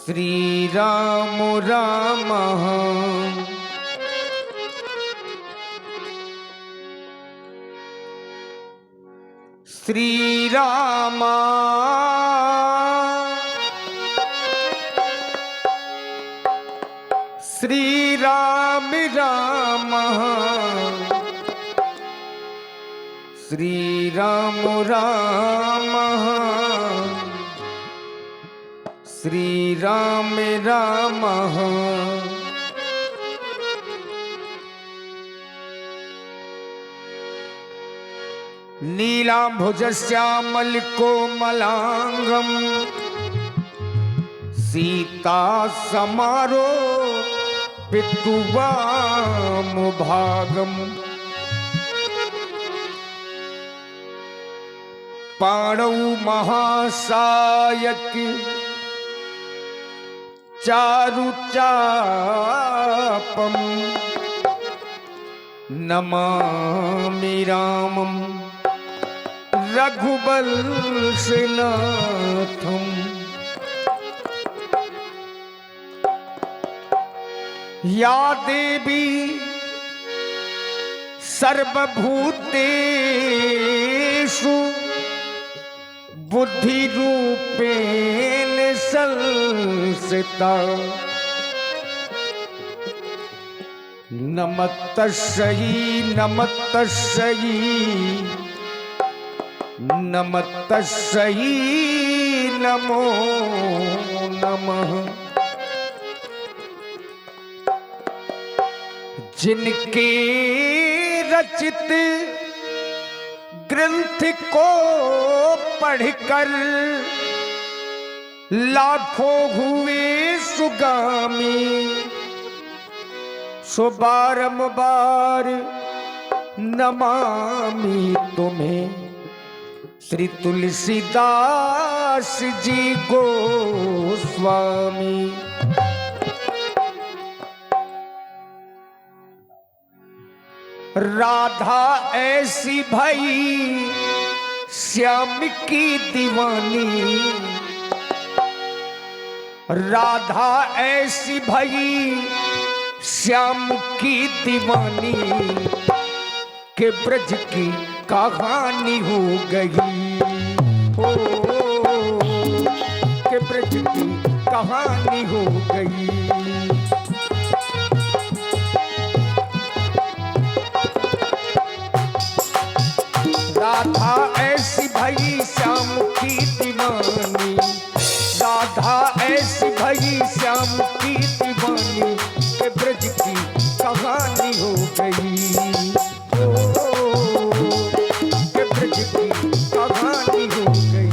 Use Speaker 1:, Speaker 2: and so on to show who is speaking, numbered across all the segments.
Speaker 1: श्री राम राम श्री राम श्री राम राम श्री राम राम श्री राम राम नीलाम्भुजश्यामल कोमलांगम सीता समारो पितुवामुभागम पाणौ महासायक चारुचापम नमामि रामं रघुवंशनाथम्। या देवी सर्वभूतेषु बुद्धिरूपेण संस्थिता नमस्तस्यै नमस्तस्यै नमस्तस्यै नमो नमः। जिनके रचित ग्रंथ को पढ़कर लाखों हुए सुगामी सो बारंबार नमामि तुम्हें श्री तुलसीदास जी गोस्वामी। राधा ऐसी भई श्याम की दीवानी, राधा ऐसी भई श्याम की दीवानी के ब्रज की कहानी हो गई हो, के ब्रज की कहानी हो गई। राधा ऐसी भई श्याम की दीवानी, राधा ऐसी भई श्याम की दीवानी के ब्रज की कहानी हो गई ओ, के ब्रज की कहानी हो गई।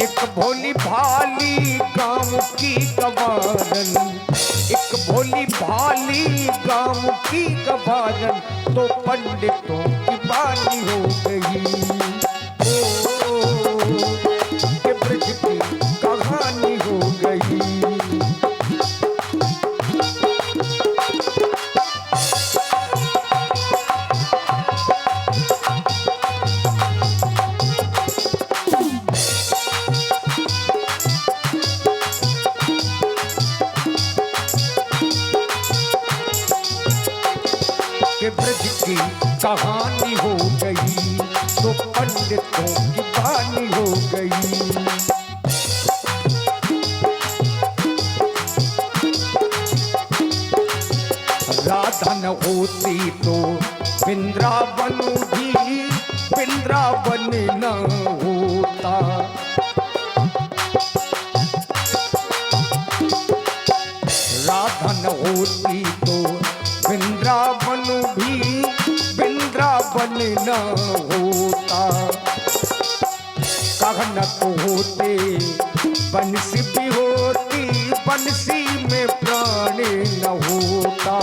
Speaker 1: एक भोली भाली गाँव की गवारन, एक भोली भाली गाँव की गवारन तो पंडितों की बानी हो गई ओ, के ब्रज की कहानी हो गई। के ब्रज की कहानी हो गई तो पंडितों की बानी हो गई। राधा न होती तो वृंदावन भी वृंदावन न होता, राधा न होती तो वृंदावन भी वृंदावन न होता। कहन तो होते बंसी भी होती, बंसी में प्राण न होता।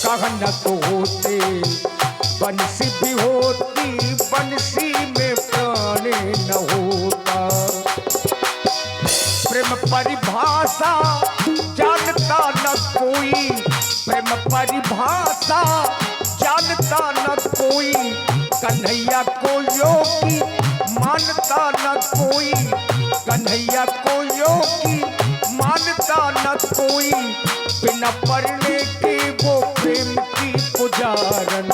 Speaker 1: कहन तो होते बंसी भी होती, बंसी में प्राण न होता। प्रेम परिभाषा जानता न कोई, प्रेम परिभाषा जानता न कोई कन्हैया को योगी, मानता न कोई कन्हैया को योगी, मानता न कोई बिना पढ़ने के वो प्रेम की पुजारन,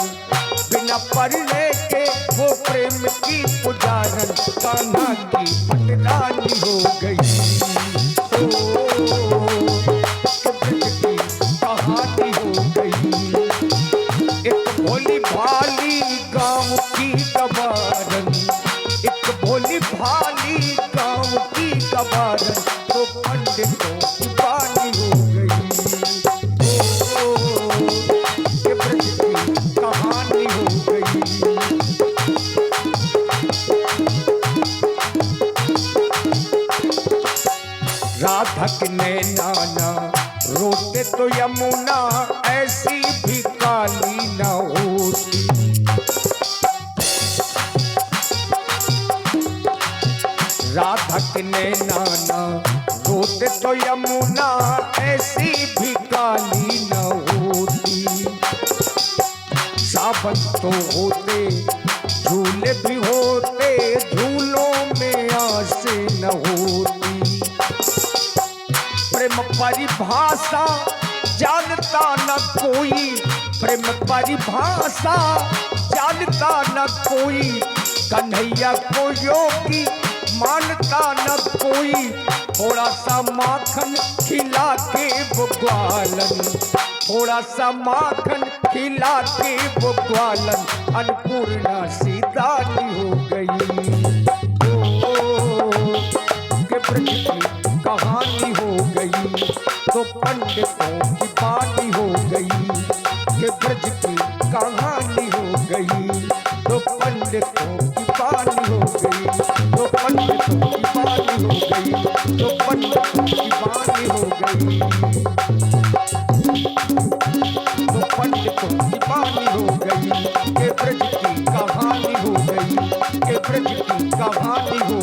Speaker 1: बिना पढ़ने के वो प्रेम की पुजारन, कान्हा की पटरानी हो गई। कहानी हो गई एक भोली भाली गांव की गवारन, एक भोली भाली गांव की गवारन, तो पंडितों की बानी हो गई। ये ब्रज की कहानी हो गई। राधा के नैना रोते तो यमुना ऐसी भी काली न होती। राधा के नैना रोते तो यमुना ऐसी भी काली न होती। सावन तो होते झूले भी होते, झूलों में आसे न होती। प्रेम परिभाषा जानता न कोई, प्रेम परिभाषा जानता न कोई कन्हैया को योगी, मानता न कोई। थोड़ा सा माखन खिला के वो ग्वालन, थोड़ा सा माखन खिला के वो ग्वालन, अन्नपूर्णा सीतानी हो गई। के ब्रज की कहानी हो गई, तो पंडितों की बानी हो गई। के ब्रज की कहानी हो गई, तो पंडितों की बानी हो गई, तो पंडितों की बानी हो गई, तो पंडितों की बानी हो गई, तो पंडितों की बानी हो गई। के ब्रज की कहानी हो गई, के ब्रज की कहानी हो